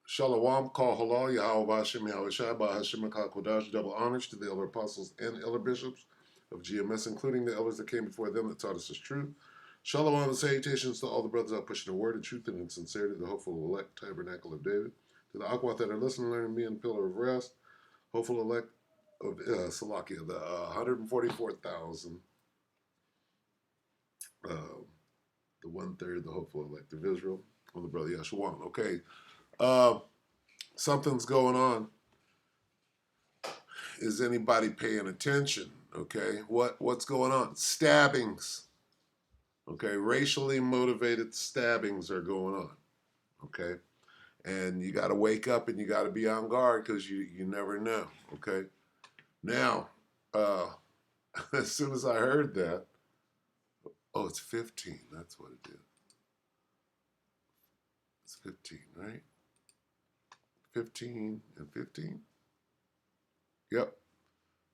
Shalom, Kal Halal, Yahweh Hashem, Yahweh Shai, Hashem, Kodash, double homage to the elder apostles and elder bishops of GMS, including the elders that came before them that taught us this truth. Shalom and salutations to all the brothers out pushing the word of truth and in sincerity, the hopeful elect tabernacle of David. To the Aquat that are listening, learning me and pillar of rest, hopeful elect of Salakia, the 144,000, the 1/3, the hopeful elect of Israel, on the brother Yeshua. Okay, something's going on. Is anybody paying attention? Okay, what's going on? Stabbings. Okay, racially motivated stabbings are going on. Okay, and you got to wake up and you got to be on guard because you never know. Okay, now as soon as I heard that, oh, it's 15. That's what it is. It's 15, right? 15 and 15. Yep.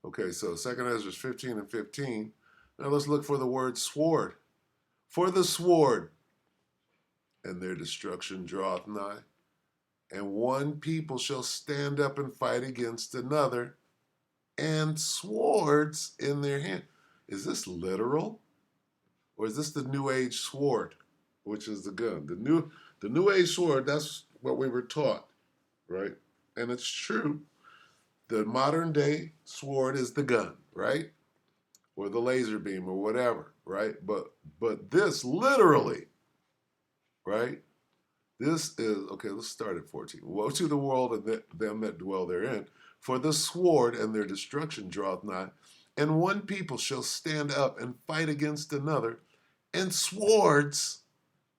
Okay, so Second Ezra is 15 and 15. Now let's look for the word sword. For the sword, and their destruction draweth nigh. And one people shall stand up and fight against another, and swords in their hand. Is this literal? Or is this the New Age sword, which is the gun? The New Age sword, that's what we were taught, right? And it's true. The modern day sword is the gun, right? Or the laser beam or whatever, right? But this literally, right? This is, okay, let's start at 14. Woe to the world and them that dwell therein, for the sword and their destruction draweth nigh, and one people shall stand up and fight against another, and swords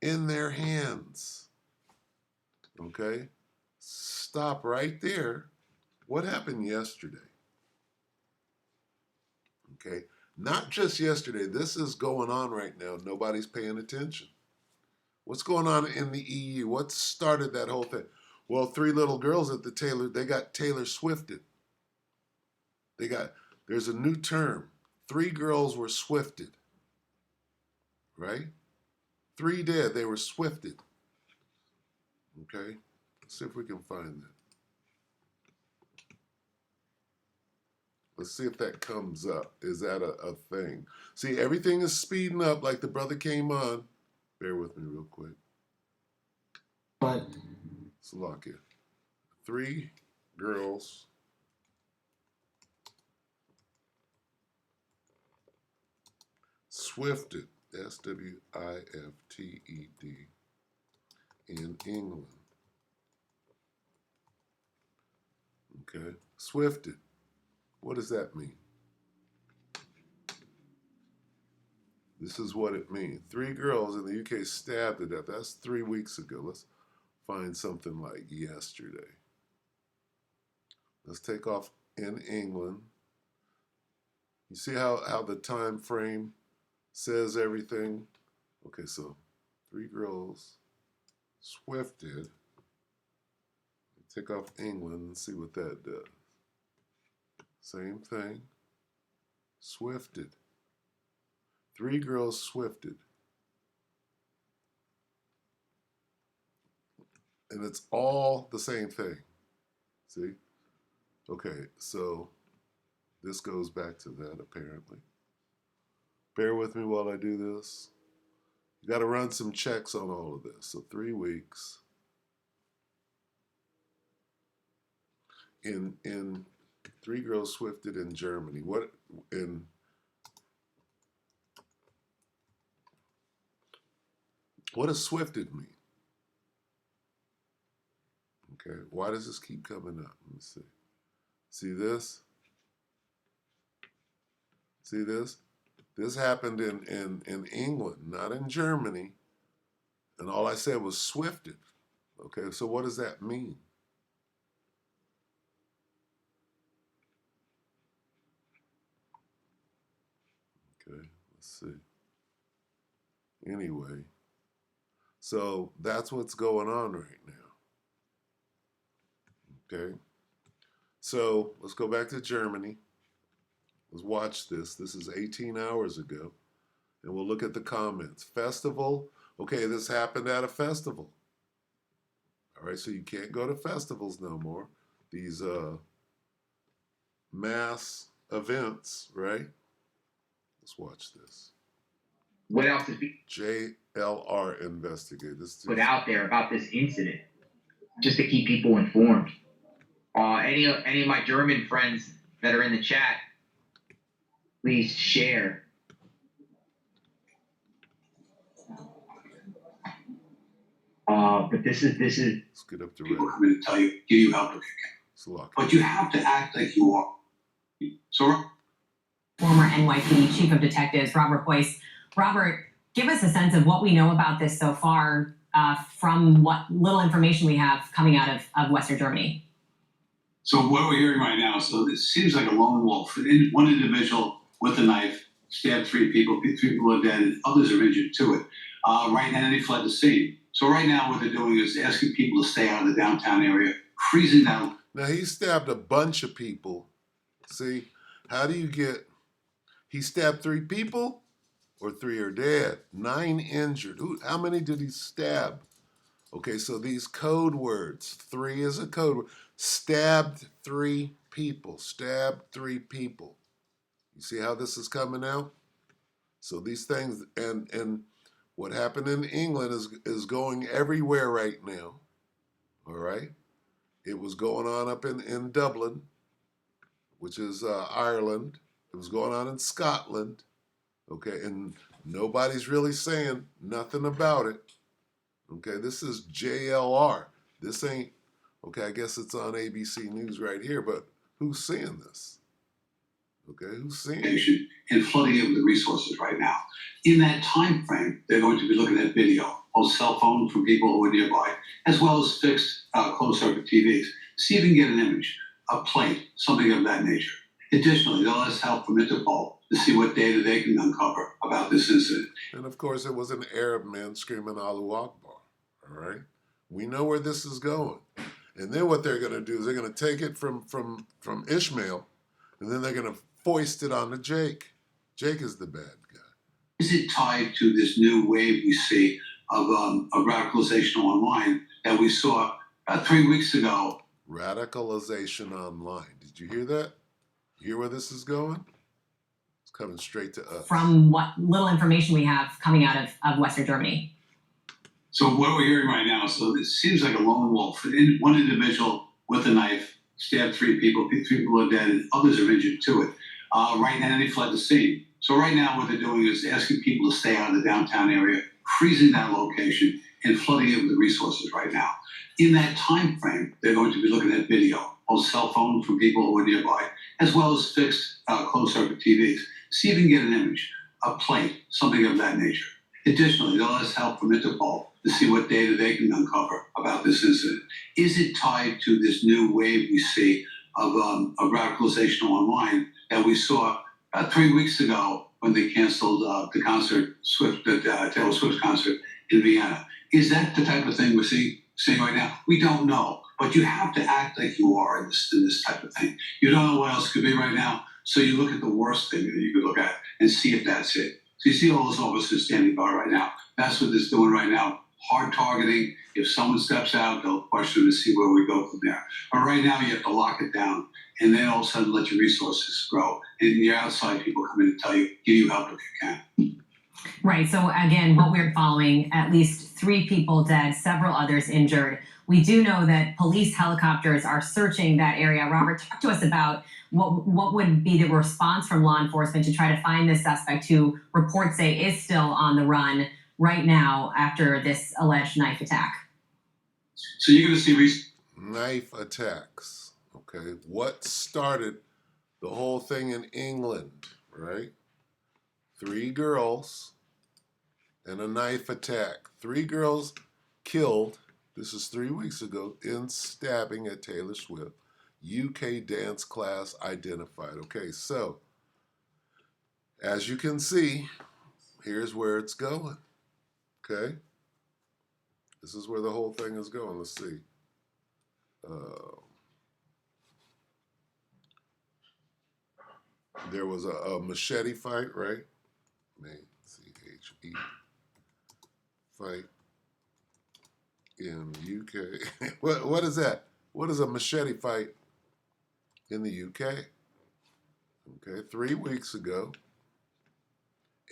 in their hands. Okay? Stop right there. What happened yesterday? Okay? Not just yesterday. This is going on right now. Nobody's paying attention. What's going on in the EU? What started that whole thing? Well, three little girls at the Taylor, they got Taylor Swifted. There's a new term. Three girls were Swifted. Right? Three dead, they were Swifted. Okay? Let's see if we can find that. Let's see if that comes up. Is that a thing? See, everything is speeding up like the brother came on. Bear with me real quick. But Salakia. Three girls Swifted, Swifted, in England. Okay? Swifted. What does that mean? This is what it means. Three girls in the UK stabbed to death. That's 3 weeks ago. Let's find something like yesterday. Let's take off in England. You see how the time frame says everything? Okay, so three girls Swifted. Take off England and see what that does. Same thing. Swifted. Three girls Swifted. And it's all the same thing. See? Okay, so this goes back to that apparently. Bear with me while I do this. You got to run some checks on all of this. So 3 weeks. In three girls Swifted in Germany. What does Swifted mean? Okay, why does this keep coming up? Let me see. See this? See this? This happened in England, not in Germany. And all I said was Swifted. Okay, so what does that mean? Okay, let's see. Anyway, so that's what's going on right now. Okay, so let's go back to Germany. Let's watch this. This is 18 hours ago. And we'll look at the comments. Festival. Okay, this happened at a festival. All right, so you can't go to festivals no more. These mass events, right? Let's watch this. What else is being JLR investigate. This put is out there about this incident, just to keep people informed? Any of my German friends that are in the chat, please share. But this is let's get up to people red. come in and tell you, give you help if you can. But you have to act like you are. So former NYPD Chief of Detectives, Robert Boyce. Robert, give us a sense of what we know about this so far from what little information we have coming out of Western Germany. So what we're hearing right now, so it seems like a lone wolf. One individual with a knife stabbed 3 people. 3 people are dead, and others are injured to it. Right now, they fled the scene. So right now, what they're doing is asking people to stay out of the downtown area, freezing down. Now he stabbed a bunch of people. See, how do you get? He stabbed 3 people, or 3 are dead, 9 injured. How many did he stab? Okay, so these code words. 3 is a code word. Stabbed 3 people. Stabbed 3 people. You see how this is coming out? So these things, and what happened in England is going everywhere right now. All right? It was going on up in Dublin, which is Ireland. It was going on in Scotland. Okay, and nobody's really saying nothing about it. Okay, this is JLR. This ain't, okay, I guess it's on ABC News right here, but who's seeing this? Okay, who's seeing it? And flooding it with the resources right now. In that time frame, they're going to be looking at video, both cell phones from people who are nearby, as well as fixed closed-circuit TVs. See if you can get an image, a plate, something of that nature. Additionally, they'll ask help from Interpol to see what data they can uncover about this incident. And of course, it was an Arab man screaming Allahu Akbar. All right, we know where this is going, and then what they're going to do is they're going to take it from Ishmael, and then they're going to foist it onto Jake. Jake is the bad guy. Is it tied to this new wave we see of radicalization online that we saw about 3 weeks ago? Radicalization online. Did you hear that? You hear where this is going? It's coming straight to us. From what little information we have coming out of Western Germany. So what we're hearing right now, so it seems like a lone wolf. One individual with a knife stabbed 3 people. 3 people are dead, and others are injured to it. Right now, they fled the scene. So right now, what they're doing is asking people to stay out of the downtown area, freezing that location, and flooding it with the resources right now. In that time frame, they're going to be looking at video, both cell phones from people who are nearby, as well as fixed closed-circuit TVs. See if you can get an image, a plate, something of that nature. Additionally, they'll ask help from Interpol to see what data they can uncover about this incident. Is it tied to this new wave we see of radicalization online that we saw about 3 weeks ago when they canceled the concert, Taylor Swift's concert in Vienna? Is that the type of thing we're seeing right now? We don't know, but you have to act like you are in this type of thing. You don't know what else could be right now, so you look at the worst thing that you could look at and see if that's it. So you see all those officers standing by right now. That's what it's doing right now. Hard targeting. If someone steps out, they'll question them to see where we go from there. But right now, you have to lock it down, and then all of a sudden let your resources grow. And your outside people come in and tell you, give you help if you can. Right. So again, what we're following, at least 3 people dead, several others injured. We do know that police helicopters are searching that area. Robert, talk to us about what would be the response from law enforcement to try to find this suspect who reports say is still on the run right now after this alleged knife attack. So you're going to see knife attacks. Okay, what started the whole thing in England, right? 3 girls and a knife attack. 3 girls killed, this is 3 weeks ago, in stabbing at Taylor Swift. UK dance class identified. Okay, so as you can see, here's where it's going. Okay, this is where the whole thing is going. Let's see. There was a machete fight, right? M-A-C-H-E fight. in the UK. What is that? What is a machete fight in the UK? Okay, 3 weeks ago,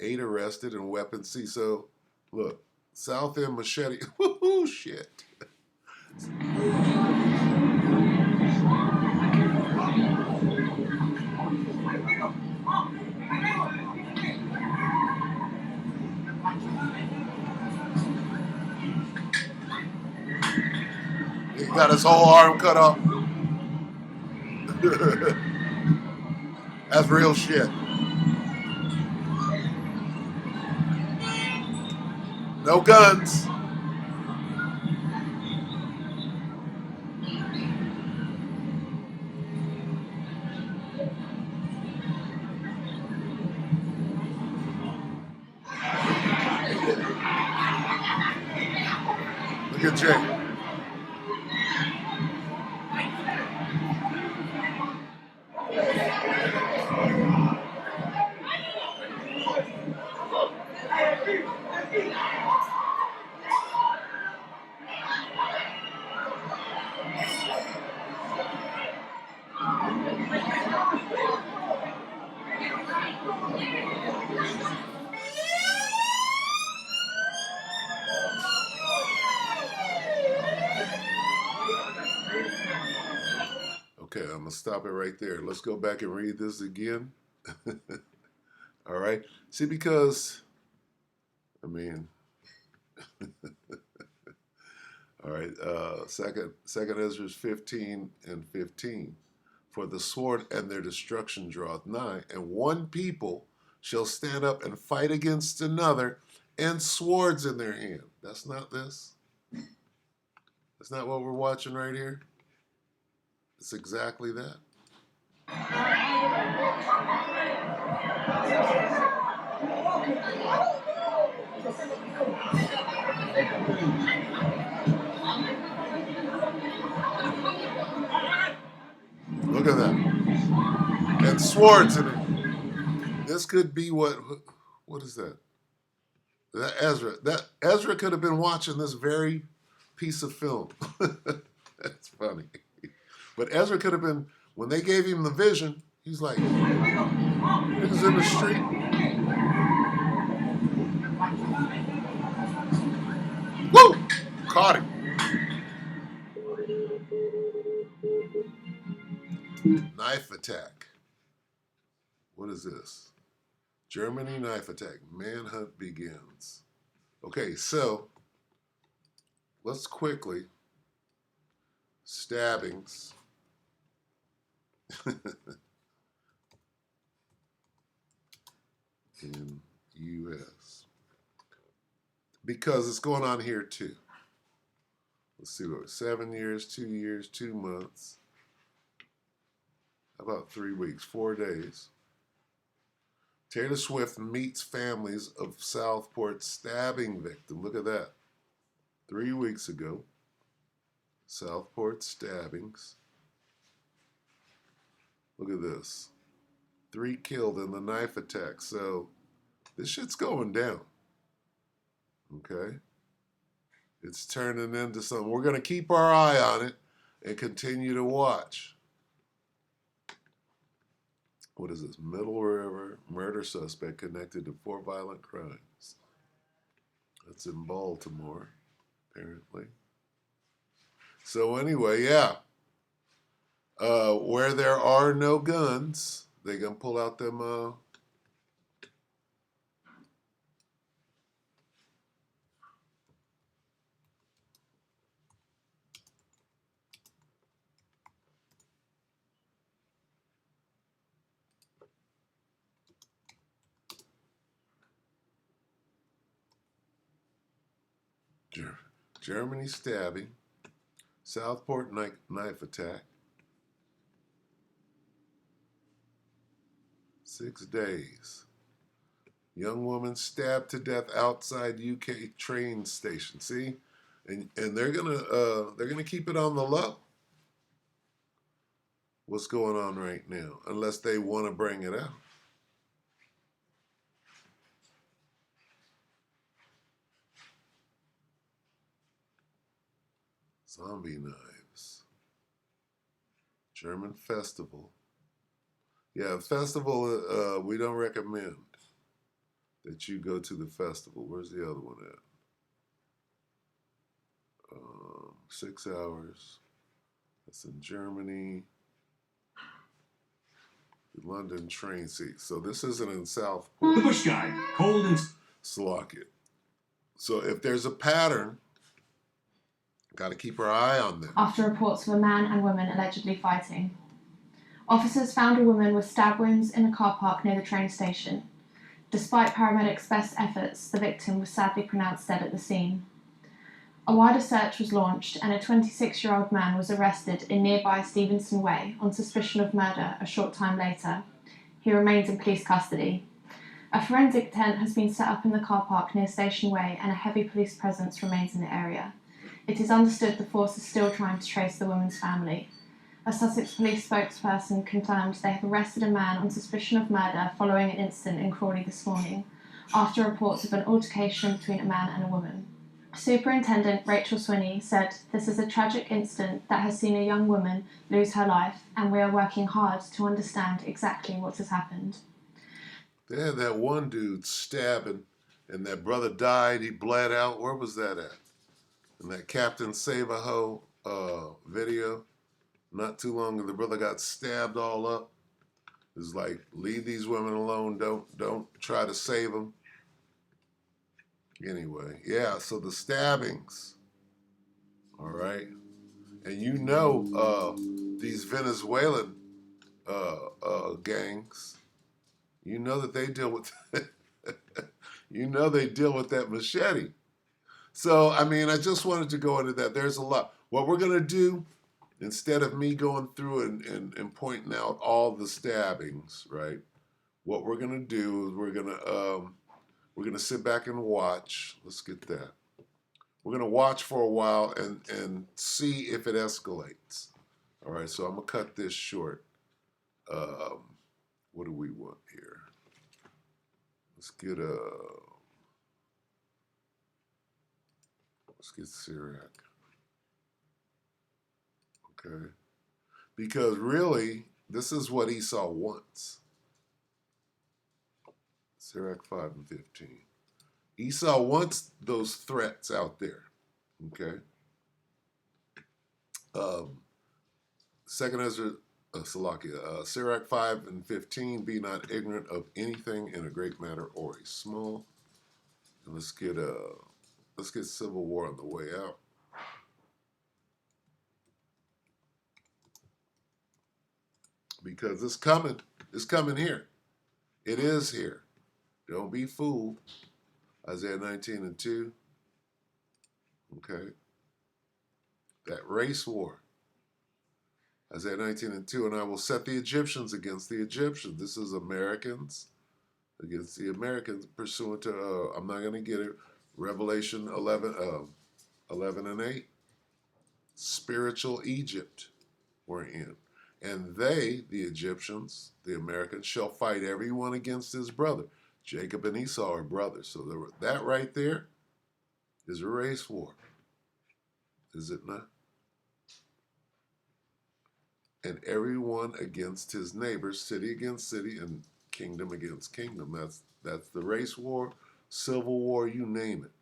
8 arrested and weapons seized. So, look, South End machete. Woohoo! Shit. He got his whole arm cut off. That's real shit. No guns. Look at Jay. Okay, I'm gonna stop it right there. Let's go back and read this again. All right. See, because I mean, all right. Second Ezra 15 and 15. For the sword and their destruction draweth nigh, and one people shall stand up and fight against another, and swords in their hand. That's not this. That's not what we're watching right here. It's exactly that. Look at that. And swords in it. This could be what is that? That Ezra. That Ezra could have been watching this very piece of film. That's funny. But Ezra could have been, when they gave him the vision, he's like, niggas in the street. Woo! Caught him. Knife attack. What is this? Germany knife attack. Manhunt begins. Okay, so let's quickly. Stabbings. In U.S. Because it's going on here too. Let's see what 7 years, 2 years, 2 months. About 3 weeks, 4 days. Taylor Swift meets families of Southport stabbing victim. Look at that. 3 weeks ago. Southport stabbings. Look at this. 3 killed in the knife attack. So this shit's going down. Okay? It's turning into something. We're going to keep our eye on it and continue to watch. What is this? Middle River murder suspect connected to 4 violent crimes. That's in Baltimore, apparently. So anyway, yeah. Where there are no guns, they gonna pull out them. Germany stabbing, Southport knife attack. 6 days. Young woman stabbed to death outside UK train station. See, and they're gonna keep it on the low. What's going on right now? Unless they want to bring it out. Zombie knives. German festival. Yeah, festival, we don't recommend that you go to the festival. Where's the other one at? 6 hours. That's in Germany. The London train seats. So this isn't in Southport. The Bush Guide, cold and Slovakia. So if there's a pattern, got to keep our eye on them. After reports of a man and woman allegedly fighting. Officers found a woman with stab wounds in a car park near the train station. Despite paramedics' best efforts, the victim was sadly pronounced dead at the scene. A wider search was launched and a 26-year-old man was arrested in nearby Stevenson Way on suspicion of murder a short time later. He remains in police custody. A forensic tent has been set up in the car park near Station Way and a heavy police presence remains in the area. It is understood the force is still trying to trace the woman's family. A Sussex police spokesperson confirmed they have arrested a man on suspicion of murder following an incident in Crawley this morning, after reports of an altercation between a man and a woman. Superintendent Rachel Swinney said, "This is a tragic incident that has seen a young woman lose her life, and we are working hard to understand exactly what has happened." They had that one dude stabbing, and that brother died. He bled out. Where was that at? In that Captain Save-A-Ho video, not too long ago, the brother got stabbed all up. It's like, leave these women alone. Don't try to save them. Anyway, yeah. So the stabbings, all right, and you know these Venezuelan gangs. You know that they deal with, you know they deal with that machete. So, I mean, I just wanted to go into that. There's a lot. What we're going to do, instead of me going through and pointing out all the stabbings, right, what we're going to do is we're going to sit back and watch. Let's get that. We're going to watch for a while and see if it escalates. All right, so I'm going to cut this short. What do we want here? Let's get Sirac. Okay. Because really, this is what Esau wants. Sirach 5 and 15. Esau wants those threats out there. Okay. Second Ezra, Salakia, Sirach 5 and 15. Be not ignorant of anything in a great matter or a small. And let's get Civil War on the way out. Because it's coming here. It is here. Don't be fooled. Isaiah 19 and 2. Okay. That race war. Isaiah 19 and 2. And I will set the Egyptians against the Egyptians. This is Americans against the Americans pursuant to, I'm not going to get it, Revelation 11 and 8. Spiritual Egypt we're in. And they, the Egyptians, the Americans, shall fight everyone against his brother. Jacob and Esau are brothers. So that right there is a race war. Is it not? And everyone against his neighbor, city against city, and kingdom against kingdom. That's the race war, civil war, you name it.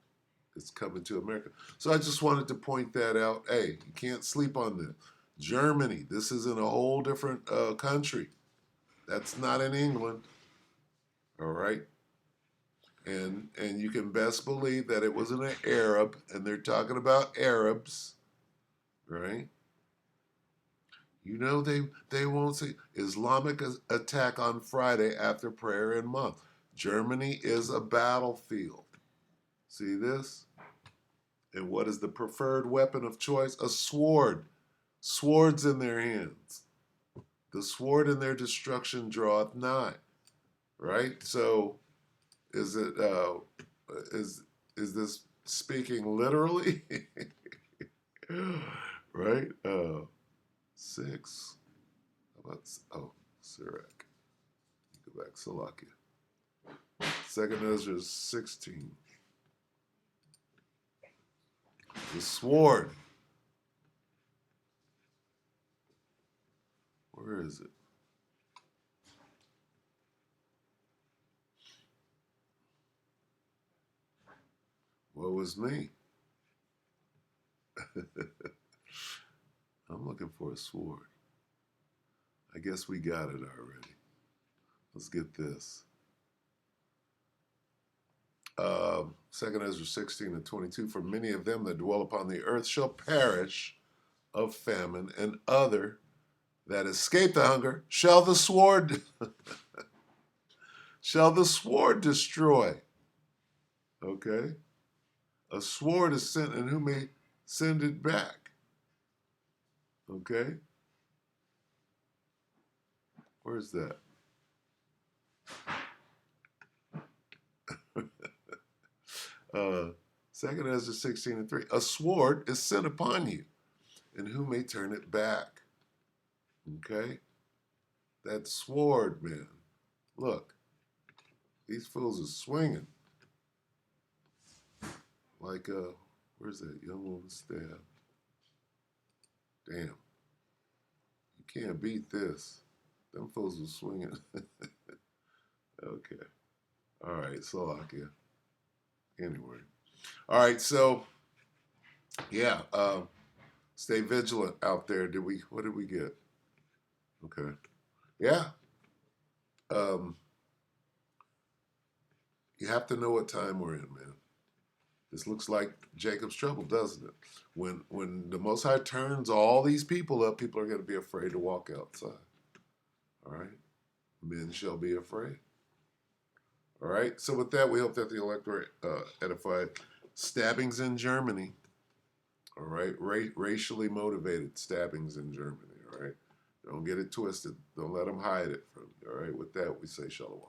It's coming to America. So I just wanted to point that out. Hey, you can't sleep on this. Germany, this is in a whole different country. That's not in England. All right? And you can best believe that it was an Arab, and they're talking about Arabs, right? You know they won't say Islamic attack on Friday after prayer and month. Germany is a battlefield. See this? And what is the preferred weapon of choice? A sword. Swords in their hands. The sword in their destruction draweth nigh. Right? So is it is this speaking literally? Right? 6. How about Sirach. Go back, Salakia. Second Ezra 16. The sword. Where is it? What was me? I'm looking for a sword. I guess we got it already. Let's get this. 2 Ezra 16:22. For many of them that dwell upon the earth shall perish of famine, and other that escape the hunger shall the sword shall the sword destroy. Okay? A sword is sent, and who may send it back? Okay? Where's that? uh, 2 Ezra 16:3. A sword is sent upon you, and who may turn it back? Okay? That sword, man. Look, these fools are swinging. Like, where's that young woman's stab? Damn. You can't beat this. Them fools are swinging. Okay. All right, Slovakia. Anyway. All right, so, yeah, stay vigilant out there. What did we get? Okay. Yeah. You have to know what time we're in, man. This looks like Jacob's trouble, doesn't it? When the Most High turns all these people up, people are going to be afraid to walk outside. All right? Men shall be afraid. All right? So with that, we hope that the elect were edified. Stabbings in Germany. All right? Racially motivated stabbings in Germany. All right? Don't get it twisted. Don't let them hide it from you. All right? With that, we say shalom.